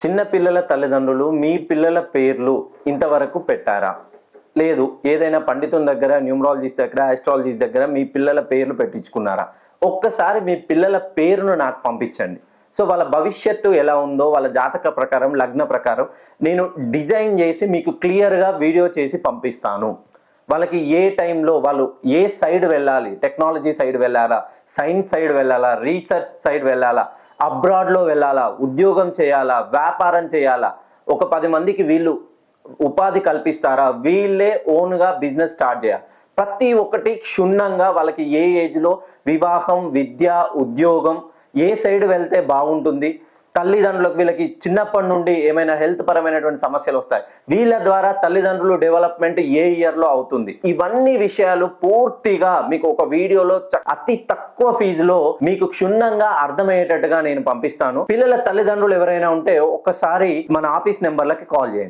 చిన్న పిల్లల తల్లిదండ్రులు మీ పిల్లల పేర్లు ఇంతవరకు పెట్టారా? లేదు, ఏదైనా పండితుని దగ్గర, న్యూమరాలజిస్ట్ దగ్గర, ఆస్ట్రాలజిస్ట్ దగ్గర మీ పిల్లల పేర్లు పెట్టించుకున్నారా? ఒక్కసారి మీ పిల్లల పేరును నాకు పంపించండి. సో వాళ్ళ భవిష్యత్తు ఎలా ఉందో, వాళ్ళ జాతక ప్రకారం, లగ్న ప్రకారం నేను డిజైన్ చేసి మీకు క్లియర్గా వీడియో చేసి పంపిస్తాను. వాళ్ళకి ఏ టైంలో వాళ్ళు ఏ సైడ్ వెళ్ళాలి, టెక్నాలజీ సైడ్ వెళ్ళాలా, సైన్స్ సైడ్ వెళ్ళాలా, రీసెర్చ్ సైడ్ వెళ్ళాలా, అబ్రాడ్లో వెళ్ళాలా, ఉద్యోగం చేయాలా, వ్యాపారం చేయాలా, ఒక 10 మందికి వీళ్ళు ఉపాధి కల్పిస్తారా, వీళ్ళే ఓన్గా బిజినెస్ స్టార్ట్ చేయాలి. ప్రతి ఒక్కటి క్షుణ్ణంగా వాళ్ళకి ఏ ఏజ్లో వివాహం, విద్య, ఉద్యోగం ఏ సైడ్ వెళ్తే బాగుంటుంది, తల్లిదండ్రులకు వీళ్ళకి చిన్నప్పటి నుండి ఏమైనా హెల్త్ పరమైనటువంటి సమస్యలు వస్తాయి, వీళ్ళ ద్వారా తల్లిదండ్రులు డెవలప్మెంట్ ఏ ఇయర్లో అవుతుంది, ఇవన్నీ విషయాలు పూర్తిగా మీకు ఒక వీడియోలో అతి తక్కువ ఫీజులో మీకు క్షుణ్ణంగా అర్థమయ్యేటట్టుగా నేను పంపిస్తాను. పిల్లల తల్లిదండ్రులు ఎవరైనా ఉంటే ఒక్కసారి మన ఆఫీస్ నెంబర్లకి కాల్ చేయండి.